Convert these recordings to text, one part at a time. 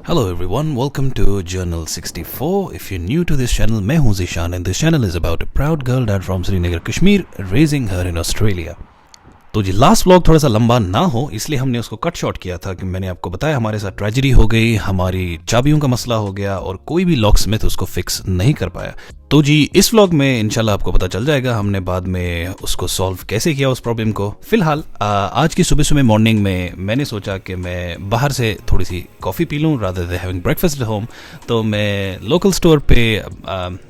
Hello everyone, welcome to Journal 64. If you're new to this channel, मैं हूं Zeeshan and this channel is about a proud girl dad from Srinagar, Kashmir, raising her in Australia. तो जी last vlog थोड़ा सा लंबा ना हो इसलिए हमने उसको कट शॉर्ट किया था कि मैंने आपको बताया हमारे साथ ट्रेजेडी हो गई, हमारी चाबियों का मसला हो गया और कोई भी लॉक स्मिथ उसको फिक्स नहीं कर पाया। तो जी इस व्लॉग में इंशाल्लाह आपको पता चल जाएगा हमने बाद में उसको सॉल्व कैसे किया उस प्रॉब्लम को। फिलहाल आज की सुबह सुबह मॉर्निंग में मैंने सोचा कि मैं बाहर से थोड़ी सी कॉफ़ी पी लूँ rather than having breakfast at home. तो मैं लोकल स्टोर पे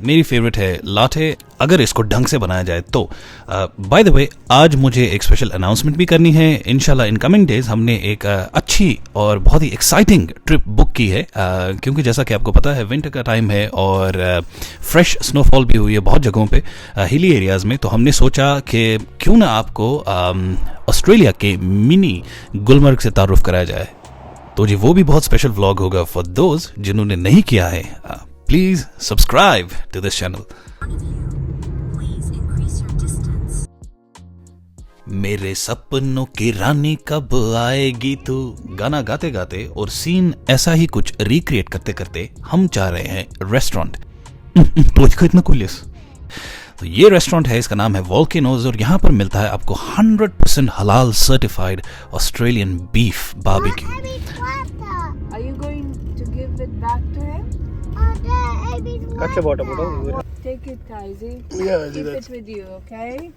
मेरी फेवरेट है लाटे, अगर इसको ढंग से बनाया जाए तो। बाय द वे आज मुझे एक स्पेशल अनाउंसमेंट भी करनी है। इंशाल्लाह इन कमिंग डेज हमने एक अच्छी और बहुत ही एक्साइटिंग ट्रिप बुक की है, क्योंकि जैसा कि आपको पता है विंटर का टाइम है और फ्रेश स्नोफॉल भी हुई है बहुत जगहों पे हिली एरियाज़ में। तो हमने सोचा कि क्यों ना आपको ऑस्ट्रेलिया के मिनी गुलमर्ग से तारुफ कराया जाए। तो जी वो भी बहुत स्पेशल व्लॉग होगा फॉर दोज जिन्होंने नहीं किया है। Please subscribe to this channel. मेरे सपनों की रानी कब आएगी तू, गाना गाते गाते और सीन ऐसा ही कुछ रिक्रिएट करते करते हम जा रहे हैं रेस्टोरेंट। तो इतना कुलियस। तो ये रेस्टोरेंट है, इसका नाम है वोल्केनोज और यहाँ पर मिलता है आपको 100% हलाल certified Australian beef barbecue. Are you going to give it back to him? Catch a bottle. Take it, Kaisi. Yeah, Keep it with you, okay?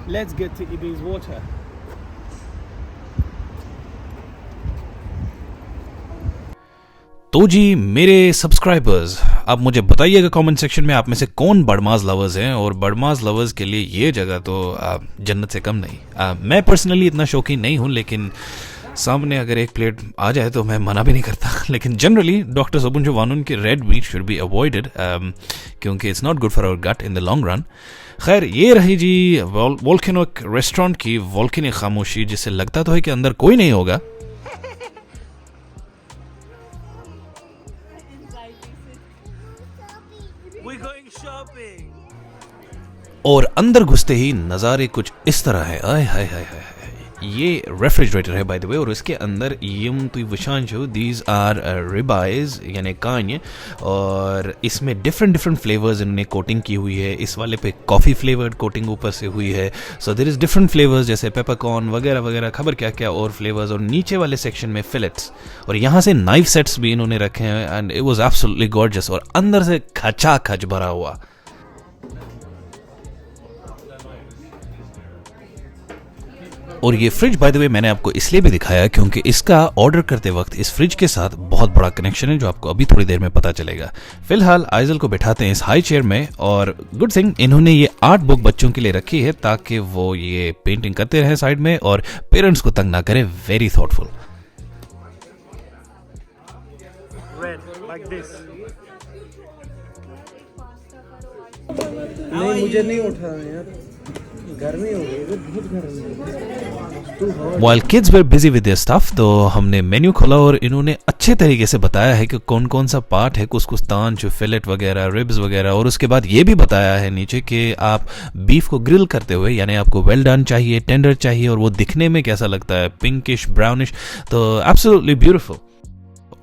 Let's get to Ibi's water. तो जी मेरे subscribers आप मुझे बताइएगा comment section में आप में से कौन बड़माज लवर्स हैं, और बड़माज लवर्स के लिए ये जगह तो जन्नत से कम नहीं। मैं पर्सनली इतना शौकीन नहीं हूँ, लेकिन सामने अगर एक प्लेट आ जाए तो मैं मना भी नहीं करता। लेकिन जनरली डॉक्टर सोबुन वानुन की red meat should be avoided क्योंकि it's not good for our gut in the long run. खैर ये रही जी वोल्केनो रेस्टोरेंट की वोल्केनिक खामोशी, जिससे लगता तो है कि अंदर कोई नहीं होगा। We're going shopping. और अंदर घुसते ही नज़ारे कुछ इस तरह है। आय हाय हाय हाय। ये रेफ्रिजरेटर है बाय द वे, और इसके अंदर यम तुई वशान जो दीज आर रिबाइज यानी कान्य, और इसमें डिफरेंट फ्लेवर्स इन्होंने कोटिंग की हुई है। इस वाले पे कॉफ़ी फ्लेवर्ड कोटिंग ऊपर से हुई है। So there is different flavours जैसे पेपरकॉर्न वगैरह वगैरह, खबर क्या क्या और फ्लेवर्स। और नीचे वाले सेक्शन में फिलेट्स, और यहाँ से नाइफ सेट्स भी इन्होंने रखे हैं and it was absolutely gorgeous, और अंदर से खचा खच भरा हुआ। और ये फ्रिज बाय द वे मैंने आपको इसलिए भी दिखाया क्योंकि इसका ऑर्डर करते वक्त इस फ्रिज के साथ बहुत बड़ा कनेक्शन है, जो आपको अभी थोड़ी देर में पता चलेगा। फिलहाल आइजल को बैठाते हैं इस हाई चेयर में, और गुड थिंग इन्होंने ये आर्ट बुक बच्चों के लिए रखी है ताकि वो ये पेंटिंग करते रहें साइड में और पेरेंट्स को तंग ना करें। Very thoughtful. Red, like this. नहीं मुझे नहीं उठाना यार, गर्मी हो गई, बहुत गर्मी है। While kids were busy with their stuff, तो हमने मेन्यू खोला और इन्होंने अच्छे तरीके से बताया है कि कौन कौन सा पार्ट है, कुछ तान जो फिलेट वगैरह रिब्स वगैरह, और उसके बाद ये भी बताया है नीचे कि आप बीफ को ग्रिल करते हुए यानी आपको वेल डन चाहिए, टेंडर चाहिए, और वो दिखने में कैसा लगता है, पिंकिश ब्राउनिश। तो एब्सोल्युटली ब्यूटीफुल।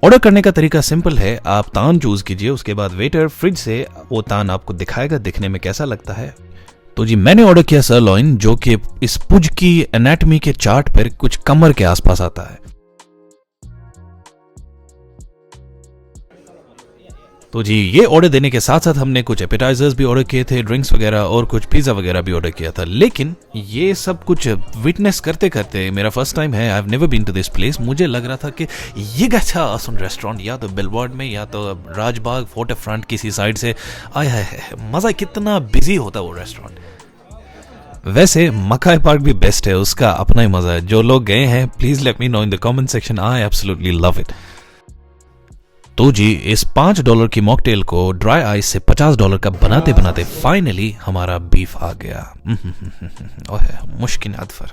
ऑर्डर करने का तरीका सिंपल है, आप तान चूज कीजिए, उसके बाद वेटर फ्रिज से वो तान आपको दिखाएगा दिखने में कैसा लगता है। तो जी मैंने ऑर्डर किया सरलॉइन, जो कि इस पुज की एनाटॉमी के चार्ट पर कुछ कमर के आसपास आता है। तो जी ये ऑर्डर देने के साथ साथ हमने कुछ एपेटाइजर्स भी ऑर्डर किए थे, ड्रिंक्स वगैरह और कुछ पिज़्ज़ा वगैरह भी ऑर्डर किया था। लेकिन ये सब कुछ विटनेस करते करते मेरा फर्स्ट टाइम है, I have never been to this place. मुझे लग रहा था कि ये अच्छा आसन रेस्टोरेंट या तो बिलबर्ड में या तो राजबाग फोर्ट फ्रंट किसी साइड से आया है, मज़ा कितना बिजी होता वो रेस्टोरेंट। वैसे मकाई पार्क भी बेस्ट है, उसका अपना ही मज़ा है। जो लोग गए हैं please let me know in the comment section, I absolutely love it. तो जी इस $5 की मॉकटेल को ड्राई आइस से $50 का बनाते बनाते फाइनली हमारा बीफ आ गया। ओह मुश्किल अदफर।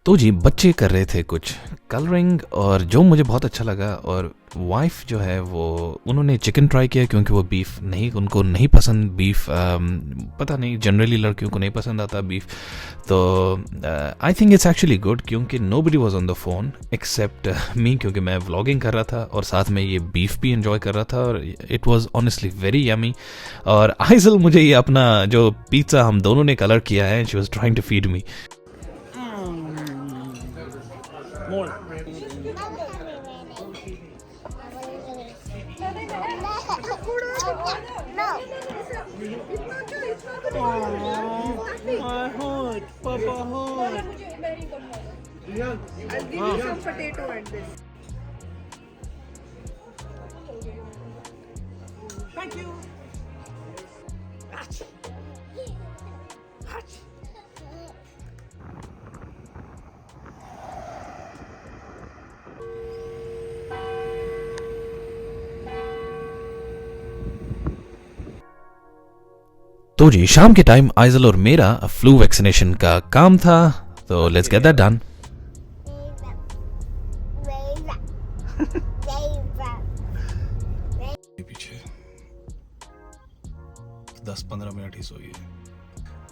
तो जी बच्चे कर रहे थे कुछ कलरिंग और जो मुझे बहुत अच्छा लगा, और वाइफ जो है वो उन्होंने चिकन ट्राई किया क्योंकि वो बीफ नहीं, उनको नहीं पसंद बीफ, पता नहीं जनरली लड़कियों को नहीं पसंद आता बीफ। तो I think it's actually good क्योंकि nobody was on the phone except me, क्योंकि मैं व्लॉगिंग कर रहा था और साथ में ये बीफ भी एंजॉय कर रहा था और it was honestly very yummy. और आइजल मुझे ये अपना जो पिज़्ज़ा हम दोनों ने कलर किया है, she was trying to feed me. More. My heart, Papa heart. I'll give you some potato and this. Thank you. तो जी शाम के टाइम आइजल और मेरा फ्लू वैक्सीनेशन का काम था, तो लेट्स गेट दैट डन। पीछे 10-15 मिनट ही सोई है,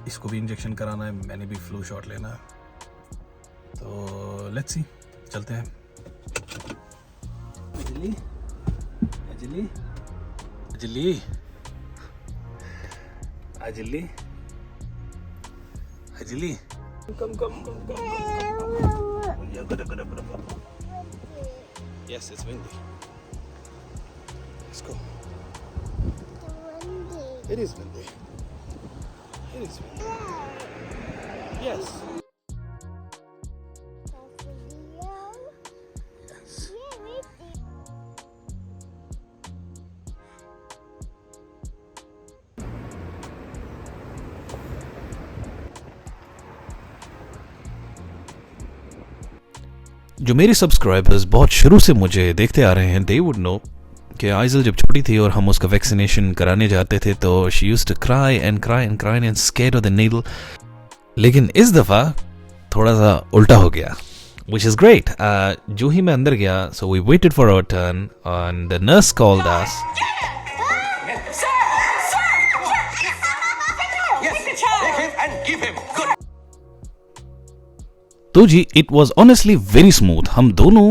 इसको भी इंजेक्शन कराना है, मैंने भी फ्लू शॉट लेना है, तो लेट्स सी, चलते हैं। अजली अजली अजली अजली अजली come. Yeah, good. Yes, it's windy. Let's go. It is windy. Yes. जो मेरे सब्सक्राइबर्स बहुत शुरू से मुझे देखते आ रहे हैं, दे वुड नो कि आइजल जब छोटी थी और हम उसका वैक्सीनेशन कराने जाते थे तो she used to cry and scared of the needle. लेकिन इस दफ़ा थोड़ा सा उल्टा हो गया, which is great. जो ही मैं अंदर गया, so we waited for our turn and the nurse called us. तो जी it was honestly very smooth. हम दोनों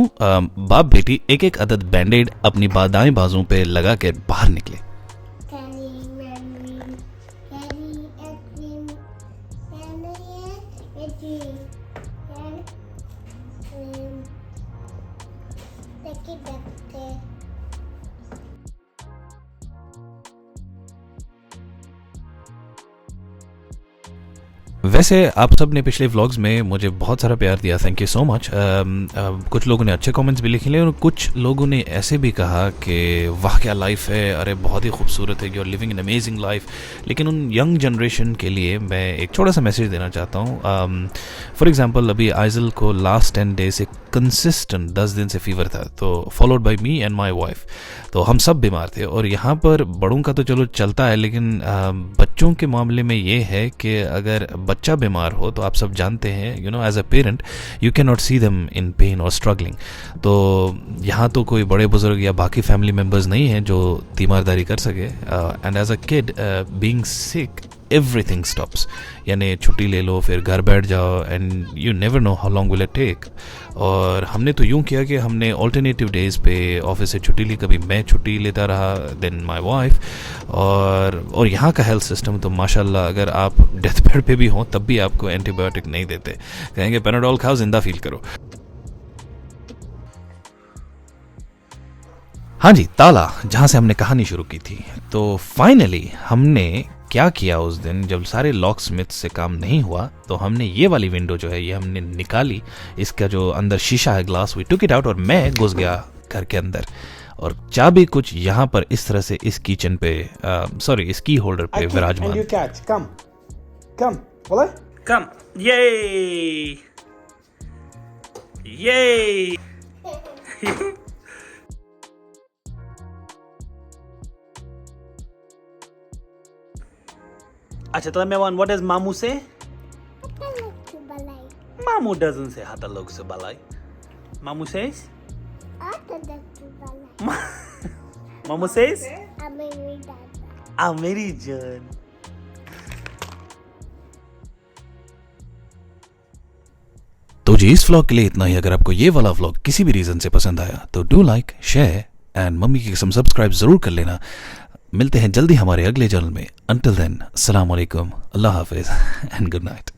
बाप बेटी एक एक अदद बैंडेड अपनी दाएं बाजू पे लगा के बाहर निकले। वैसे आप सब ने पिछले व्लॉग्स में मुझे बहुत सारा प्यार दिया, थैंक यू सो मच। कुछ लोगों ने अच्छे कमेंट्स भी लिखे और कुछ लोगों ने ऐसे भी कहा कि वाह क्या लाइफ है, अरे बहुत ही खूबसूरत है, you are living an amazing life. लेकिन उन यंग जनरेशन के लिए मैं एक छोटा सा मैसेज देना चाहता हूँ। फॉर एग्जांपल अभी आइजल को लास्ट 10 डेज से कंसिस्टेंट 10 दिन से फीवर था, तो followed by me and my wife, तो हम सब बीमार थे। और यहाँ पर बड़ों का तो चलो चलता है, लेकिन बच्चों के मामले में ये है कि अगर बच्चा बीमार हो तो आप सब जानते हैं, you know, as a parent you can not see them in pain और स्ट्रगलिंग। तो यहाँ तो कोई बड़े बुजुर्ग या बाकी फैमिली मेम्बर्स नहीं हैं जो तीमारदारी कर सके। And as a kid being sick everything stops, यानी छुट्टी ले लो फिर घर बैठ जाओ and you never know how long will it take. और हमने तो यूँ किया कि हमने ऑल्टरनेटिव डेज पे ऑफिस से छुट्टी ली, कभी मैं छुट्टी लेता रहा देन माय वाइफ। और यहाँ का हेल्थ सिस्टम तो माशाल्लाह, अगर आप डेथ बेड पे भी हों तब भी आपको एंटीबायोटिक नहीं देते, कहेंगे पैनाडोल खाओ जिंदा फील करो। हाँ जी, ताला जहाँ से हमने कहानी शुरू की थी। तो फाइनली हमने क्या किया उस दिन, जब सारे लॉक स्मिथ से काम नहीं हुआ तो हमने ये वाली विंडो जो है ये हमने निकाली, इसका जो अंदर शीशा है glass, we took it out और मैं घुस गया घर के अंदर। और चाबी कुछ यहाँ पर इस तरह से इस किचन पे सॉरी इस की होल्डर पे विराजमान। Come. Yay! Yay! अच्छा तो मैं वन, what does मामू से? मामू Mamu doesn't say hata log se balai. Mamu says? Mamu says? Ameri Jan. तो जी इस व्लॉग के लिए इतना ही। अगर आपको ये वाला व्लॉग किसी भी रीजन से पसंद आया तो do like, share and mummy की कसम सब्सक्राइब जरूर कर लेना। मिलते हैं जल्दी हमारे अगले चैनल में। अंटिल देन, अस्सलाम वालेकुम, अल्लाह हाफिज एंड गुड नाइट।